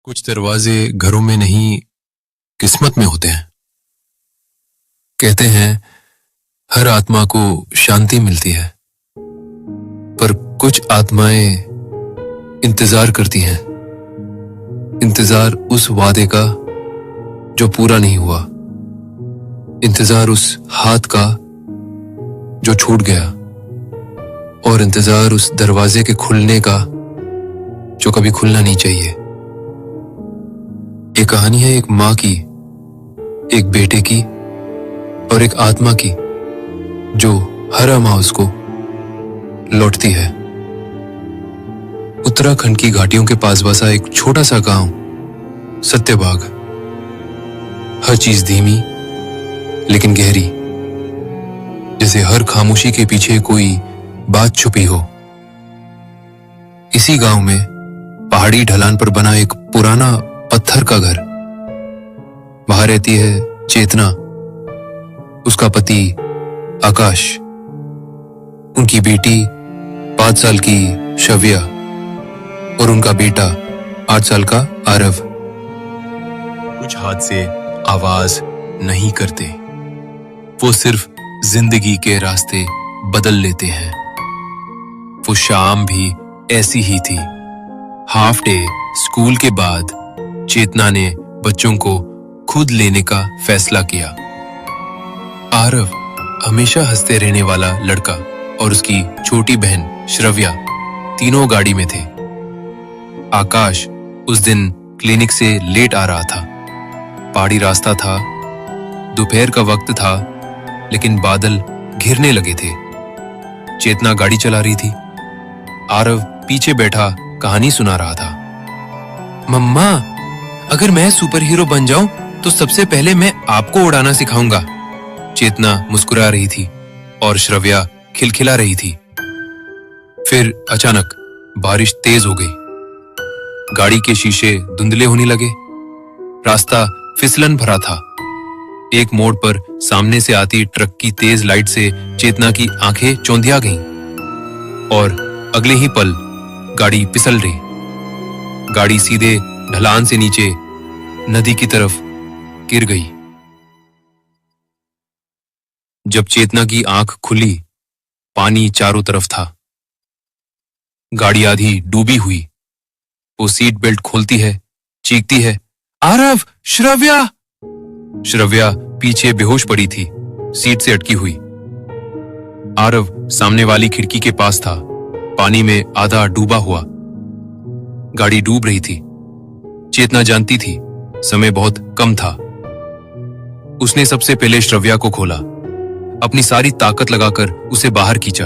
कुछ दरवाजे घरों में नहीं, किस्मत में होते हैं। कहते हैं हर आत्मा को शांति मिलती है, पर कुछ आत्माएं इंतजार करती हैं। इंतजार उस वादे का जो पूरा नहीं हुआ, इंतजार उस हाथ का जो छूट गया, और इंतजार उस दरवाजे के खुलने का जो कभी खुलना नहीं चाहिए। ये कहानी है एक माँ की, एक बेटे की और एक आत्मा की जो हर अमावस को लौटती है। उत्तराखंड की घाटियों के पास बसा एक छोटा सा गांव सत्यबाग। हर चीज धीमी लेकिन गहरी, जैसे हर खामोशी के पीछे कोई बात छुपी हो। इसी गांव में पहाड़ी ढलान पर बना एक पुराना पत्थर का घर। वहां रहती है चेतना, उसका पति आकाश, उनकी बेटी 5 साल की शव्या और उनका बेटा 8 साल का आरव। कुछ हादसे आवाज नहीं करते, वो सिर्फ जिंदगी के रास्ते बदल लेते हैं। वो शाम भी ऐसी ही थी। हाफ डे स्कूल के बाद चेतना ने बच्चों को खुद लेने का फैसला किया। आरव हमेशा हंसते रहने वाला लड़का और उसकी छोटी बहन श्रव्या तीनों गाड़ी में थे। आकाश उस दिन क्लिनिक से लेट आ रहा था। पहाड़ी रास्ता था, दोपहर का वक्त था, लेकिन बादल घिरने लगे थे। चेतना गाड़ी चला रही थी, आरव पीछे बैठा कहानी सुना रहा था। मम्मा, अगर मैं सुपर हीरो बन जाऊं तो सबसे पहले मैं आपको उड़ाना सिखाऊंगा। चेतना मुस्कुरा रही थी और श्रव्या खिलखिला रही थी। फिर अचानक बारिश तेज हो गई। गाड़ी के शीशे धुंधले होने लगे। रास्ता फिसलन भरा था। एक मोड़ पर सामने से आती ट्रक की तेज लाइट से चेतना की आंखें चौंधिया गईं और अगले ही पल गाड़ी फिसल रही। गाड़ी सीधे ढलान से नीचे नदी की तरफ गिर गई। जब चेतना की आंख खुली, पानी चारों तरफ था। गाड़ी आधी डूबी हुई। वो सीट बेल्ट खोलती है, चीखती है, आरव, श्रव्या। श्रव्या पीछे बेहोश पड़ी थी, सीट से अटकी हुई। आरव सामने वाली खिड़की के पास था, पानी में आधा डूबा हुआ। गाड़ी डूब रही थी। चेतना जानती थी समय बहुत कम था। उसने सबसे पहले श्रव्या को खोला, अपनी सारी ताकत लगाकर उसे बाहर खींचा।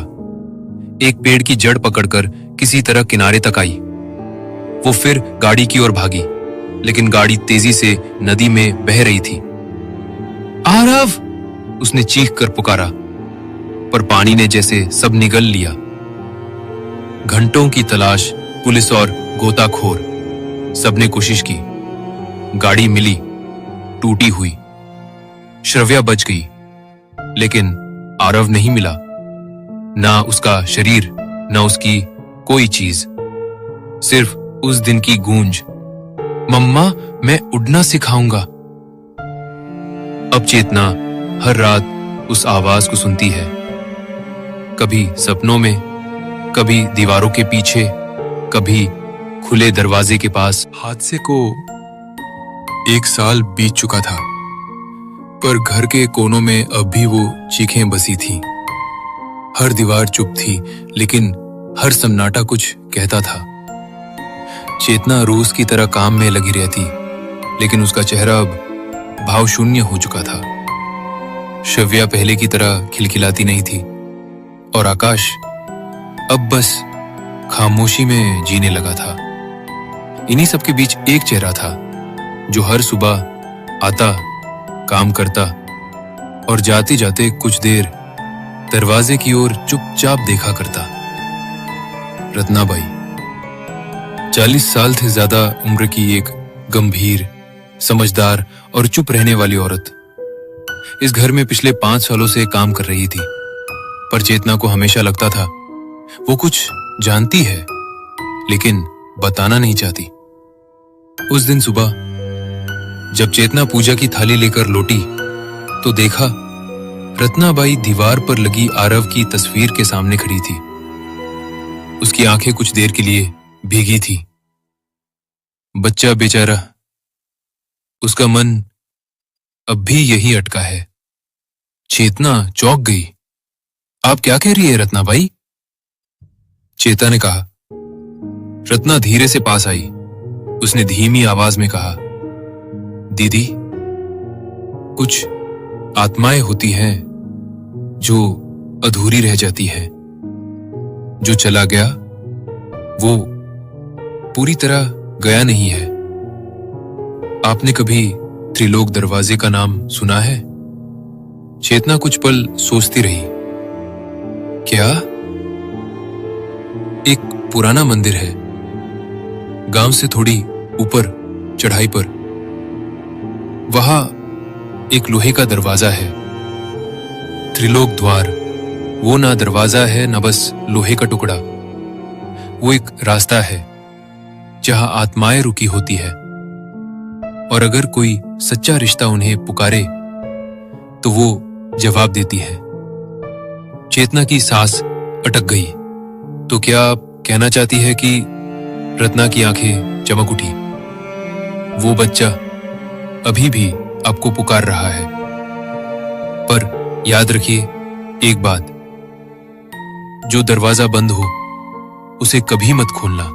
एक पेड़ की जड़ पकड़कर किसी तरह किनारे तक आई। वो फिर गाड़ी की ओर भागी, लेकिन गाड़ी तेजी से नदी में बह रही थी। आरव, उसने चीख कर पुकारा, पर पानी ने जैसे सब निगल लिया। घंटों की तलाश, पुलिस और गोताखोर, सबने कोशिश की। गाड़ी मिली, टूटी हुई। श्रव्या बच गई, लेकिन आरव नहीं मिला। ना उसका शरीर, ना उसकी कोई चीज, सिर्फ उस दिन की गूंज, मम्मा, मैं उड़ना सिखाऊंगा। अब चेतना हर रात उस आवाज को सुनती है, कभी सपनों में, कभी दीवारों के पीछे, कभी खुले दरवाजे के पास। हादसे को 1 साल बीत चुका था, पर घर के कोनों में अब भी वो चीखें बसी थीं। हर दीवार चुप थी, लेकिन हर सन्नाटा कुछ कहता था। चेतना रोज की तरह काम में लगी रहती, लेकिन उसका चेहरा अब भावशून्य हो चुका था। शव्या पहले की तरह खिलखिलाती नहीं थी, और आकाश अब बस खामोशी में जीने लगा था। इन्हीं सबके बीच एक चेहरा था जो हर सुबह आता, काम करता और जाते जाते कुछ देर दरवाजे की ओर चुपचाप देखा करता। रत्नाबाई, 40 साल से ज्यादा उम्र की एक गंभीर, समझदार और चुप रहने वाली औरत इस घर में पिछले 5 सालों से काम कर रही थी। पर चेतना को हमेशा लगता था वो कुछ जानती है, लेकिन बताना नहीं चाहती। उस दिन सुबह जब चेतना पूजा की थाली लेकर लौटी तो देखा रत्नाबाई दीवार पर लगी आरव की तस्वीर के सामने खड़ी थी। उसकी आंखें कुछ देर के लिए भीगी थी। बच्चा बेचारा, उसका मन अब भी यही अटका है। चेतना चौंक गई। आप क्या कह रही है रत्नाबाई? चेता ने कहा। रत्ना धीरे से पास आई। उसने धीमी आवाज में कहा, दीदी, कुछ आत्माएं होती हैं जो अधूरी रह जाती है। जो चला गया वो पूरी तरह गया नहीं है। आपने कभी त्रिलोक दरवाजे का नाम सुना है? चेतना कुछ पल सोचती रही। क्या? एक पुराना मंदिर है, गांव से थोड़ी ऊपर चढ़ाई पर। वहां एक लोहे का दरवाजा है, त्रिलोक द्वार। वो ना दरवाजा है ना बस लोहे का टुकड़ा। वो एक रास्ता है जहां आत्माएं रुकी होती है, और अगर कोई सच्चा रिश्ता उन्हें पुकारे तो वो जवाब देती है। चेतना की सांस अटक गई। तो क्या आप कहना चाहती है कि रत्ना की आंखें चमक उठी? वो बच्चा अभी भी आपको पुकार रहा है। पर याद रखिए एक बात, जो दरवाजा बंद हो उसे कभी मत खोलना,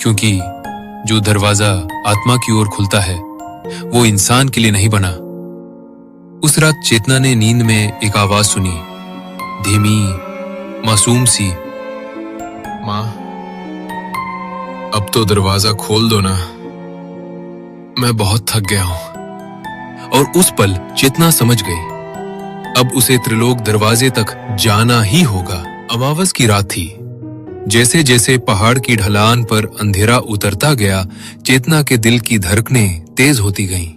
क्योंकि जो दरवाजा आत्मा की ओर खुलता है वो इंसान के लिए नहीं बना। उस रात चेतना ने नींद में एक आवाज सुनी, धीमी, मासूम सी। मां, अब तो दरवाजा खोल दो ना, मैं बहुत थक गया हूं। और उस पल चेतना समझ गई, अब उसे त्रिलोक दरवाजे तक जाना ही होगा। अमावस की रात थी। जैसे जैसे पहाड़ की ढलान पर अंधेरा उतरता गया, चेतना के दिल की धड़कनें तेज होती गईं।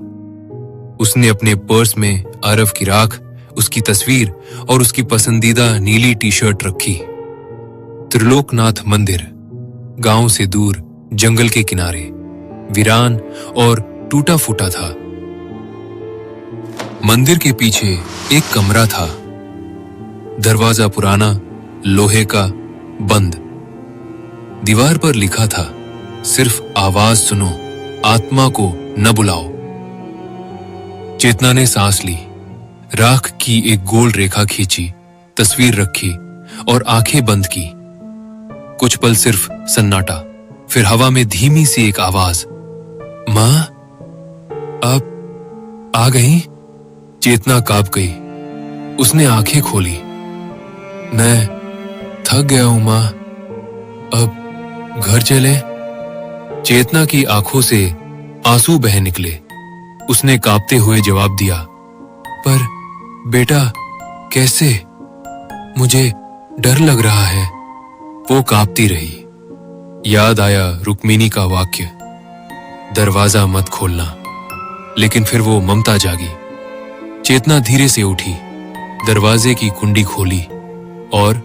उसने अपने पर्स में आरव की राख, उसकी तस्वीर और उसकी पसंदीदा नीली टी शर्ट रखी। त्रिलोकनाथ मंदिर गांव से दूर जंगल के किनारे वीरान और टूटा फूटा था। मंदिर के पीछे एक कमरा था, दरवाजा पुराना, लोहे का, बंद। दीवार पर लिखा था, सिर्फ आवाज सुनो, आत्मा को न बुलाओ। चेतना ने सांस ली, राख की एक गोल रेखा खींची, तस्वीर रखी और आंखें बंद की। कुछ पल सिर्फ सन्नाटा, फिर हवा में धीमी सी एक आवाज, मां, आप आ गई? चेतना कांप गई। उसने आंखें खोली। मैं थक गया हूं मां, अब घर चले? चेतना की आंखों से आंसू बह निकले। उसने कांपते हुए जवाब दिया, पर बेटा कैसे? मुझे डर लग रहा है। वो कांपती रही। याद आया रुक्मिणी का वाक्य, दरवाजा मत खोलना। लेकिन फिर वो ममता जागी। चेतना धीरे से उठी, दरवाजे की कुंडी खोली और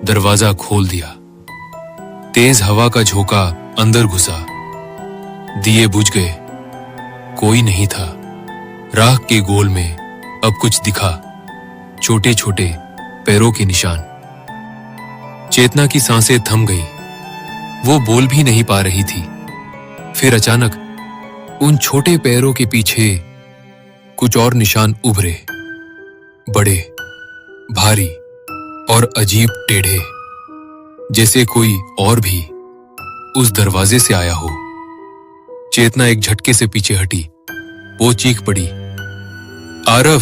दरवाजा खोल दिया। तेज हवा का झोंका अंदर घुसा। दिए बुझ गए। कोई नहीं था। राख के गोल में अब कुछ दिखा, छोटे छोटे पैरों के निशान। चेतना की सांसें थम गई। वो बोल भी नहीं पा रही थी। फिर अचानक उन छोटे पैरों के पीछे कुछ और निशान उभरे, बड़े, भारी और अजीब टेढ़े, जैसे कोई और भी उस दरवाजे से आया हो। चेतना एक झटके से पीछे हटी। वो चीख पड़ी, आरव!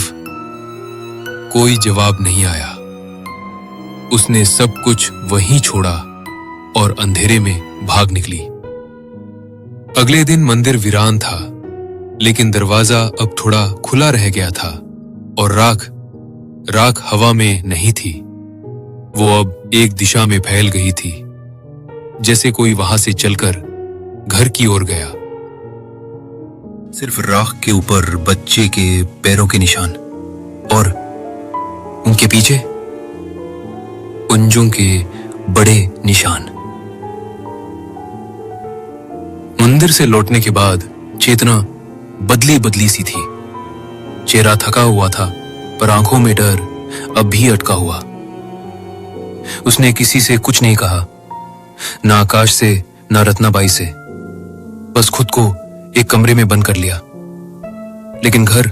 कोई जवाब नहीं आया। उसने सब कुछ वहीं छोड़ा और अंधेरे में भाग निकली। अगले दिन मंदिर वीरान था, लेकिन दरवाजा अब थोड़ा खुला रह गया था और राख हवा में नहीं थी। वो अब एक दिशा में फैल गई थी, जैसे कोई वहां से चलकर घर की ओर गया। सिर्फ राख के ऊपर बच्चे के पैरों के निशान और उनके पीछे पंजों के बड़े निशान। मंदिर से लौटने के बाद चेतना बदली बदली सी थी। चेहरा थका हुआ था, पर आंखों में डर अब भी अटका हुआ। उसने किसी से कुछ नहीं कहा, ना आकाश से, ना रत्नाबाई से। बस खुद को एक कमरे में बंद कर लिया। लेकिन घर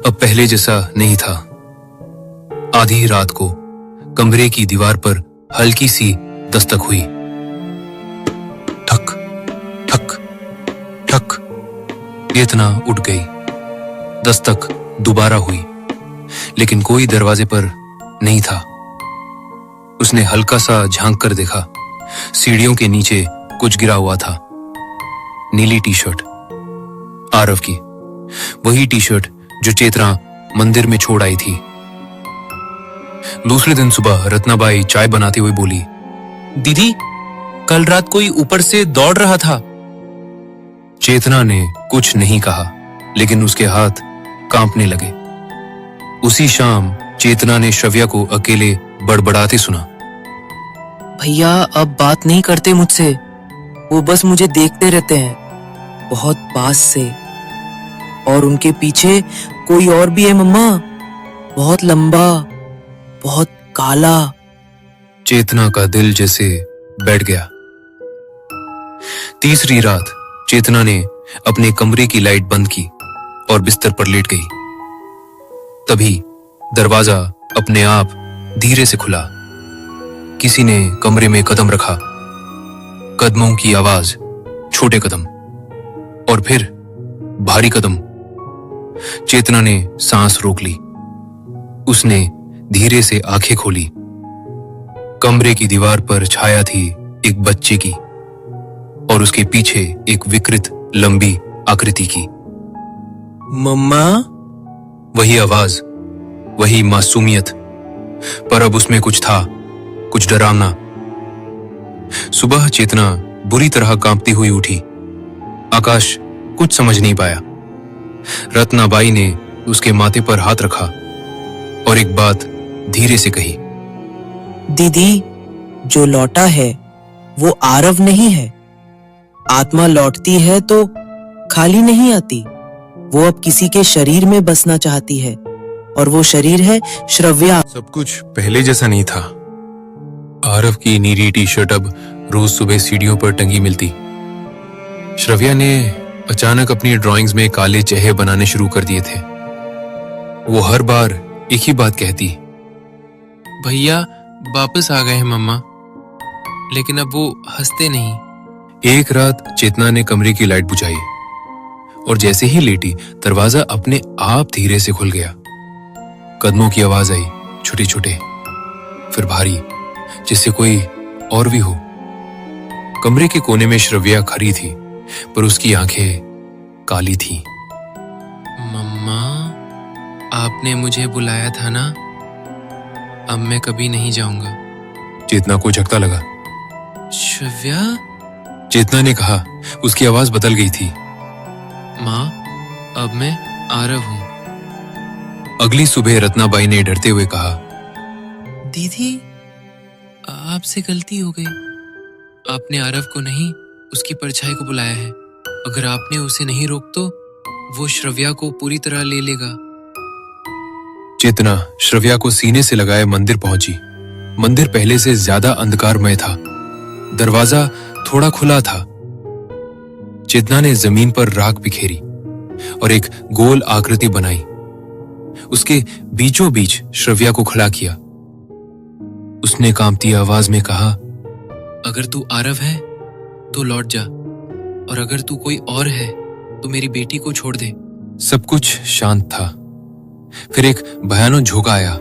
अब पहले जैसा नहीं था। आधी रात को कमरे की दीवार पर हल्की सी दस्तक हुई। ठक ठक ठक। चेतना उठ गई। दस्तक दोबारा हुई, लेकिन कोई दरवाजे पर नहीं था। उसने हल्का सा झांक कर देखा। सीढ़ियों के नीचे कुछ गिरा हुआ था। नीली टी शर्ट, आरव की, वही टी शर्ट जो चेतना मंदिर में छोड़ आई थी। दूसरे दिन सुबह रत्नाबाई चाय बनाते हुए बोली, दीदी, कल रात कोई ऊपर से दौड़ रहा था। चेतना ने कुछ नहीं कहा, लेकिन उसके हाथ कांपने लगे। उसी शाम चेतना ने श्रव्या को अकेले बड़बड़ाते सुना। भैया अब बात नहीं करते मुझसे, वो बस मुझे देखते रहते हैं बहुत पास से। और उनके पीछे कोई और भी है मम्मा, बहुत लंबा, बहुत काला। चेतना का दिल जैसे बैठ गया। तीसरी रात चेतना ने अपने कमरे की लाइट बंद की और बिस्तर पर लेट गई। तभी दरवाजा अपने आप धीरे से खुला। किसी ने कमरे में कदम रखा। कदमों की आवाज, छोटे कदम, और फिर भारी कदम। चेतना ने सांस रोक ली। उसने धीरे से आंखें खोली। कमरे की दीवार पर छाया थी एक बच्चे की, और उसके पीछे एक विकृत लंबी आकृति की। मम्मा। वही आवाज, वही मासूमियत, पर अब उसमें कुछ था, कुछ डरावना। सुबह चेतना बुरी तरह कांपती हुई उठी। आकाश कुछ समझ नहीं पाया। रत्नाबाई ने उसके माथे पर हाथ रखा और एक बात धीरे से कही, दीदी, जो लौटा है वो आरव नहीं है। आत्मा लौटती है तो खाली नहीं आती। वो अब किसी के शरीर में बसना चाहती है, और वो शरीर है श्रव्या। सब कुछ पहले जैसा नहीं था। आरव की नीली टी शर्ट अब रोज सुबह सीढ़ियों पर टंगी मिलती। श्रव्या ने अचानक अपनी ड्राइंग्स में काले चेहरे बनाने शुरू कर दिए थे। वो हर बार एक ही बात कहती, भैया वापस आ गए हैं मम्मा, लेकिन अब वो हंसते नहीं। एक रात चेतना ने कमरे की लाइट बुझाई और जैसे ही लेटी, दरवाजा अपने आप धीरे से खुल गया। कदमों की आवाज आई, छोटे छोटे, फिर भारी, जिससे कोई और भी हो। कमरे के कोने में श्रव्या खड़ी थी, पर उसकी आंखें काली थीं। मम्मा, आपने मुझे बुलाया था ना, अब मैं कभी नहीं जाऊंगा। चेतना को झटका लगा। श्रव्या? चेतना ने कहा। उसकी आवाज बदल गई थी। माँ, अब मैं आरव हूँ। अगली सुबह रत्नाबाई ने डरते हुए कहा, दीदी, आपसे गलती हो गई। आपने आरव को नहीं, उसकी परछाई को बुलाया है। अगर आपने उसे नहीं रोक तो वो श्रव्या को पूरी तरह ले लेगा। चेतना श्रव्या को सीने से लगाए मंदिर पहुंची। मंदिर पहले से ज्यादा अंधकारमय था। दरवाजा थोड़ा खुला था। चेतना ने जमीन पर राख बिखेरी और एक गोल आकृति बनाई। उसके बीचों बीच श्रव्या को खड़ा किया। उसने कांपती आवाज में कहा, अगर तू आरव है तो लौट जा, और अगर तू कोई और है तो मेरी बेटी को छोड़ दे। सब कुछ शांत था। फिर एक भयानक झोंका आया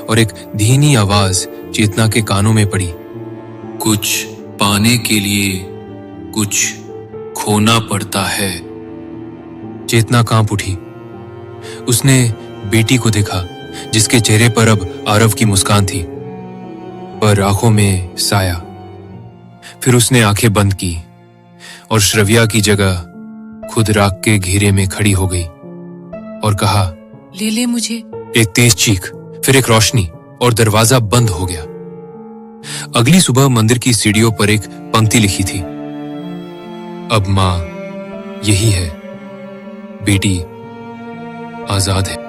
और एक धीमी आवाज चेतना के कानों में पड़ी, कुछ पाने के लिए कुछ खोना पड़ता है। चेतना कांप उठी। उसने बेटी को देखा, जिसके चेहरे पर अब आरव की मुस्कान थी, पर आंखों में साया। फिर उसने आंखें बंद की और श्रव्या की जगह खुद राख के घेरे में खड़ी हो गई और कहा, ले ले मुझे। एक तेज चीख, फिर एक रोशनी, और दरवाजा बंद हो गया। अगली सुबह मंदिर की सीढ़ियों पर एक पंक्ति लिखी थी, अब माँ यही है, बेटी आजाद है।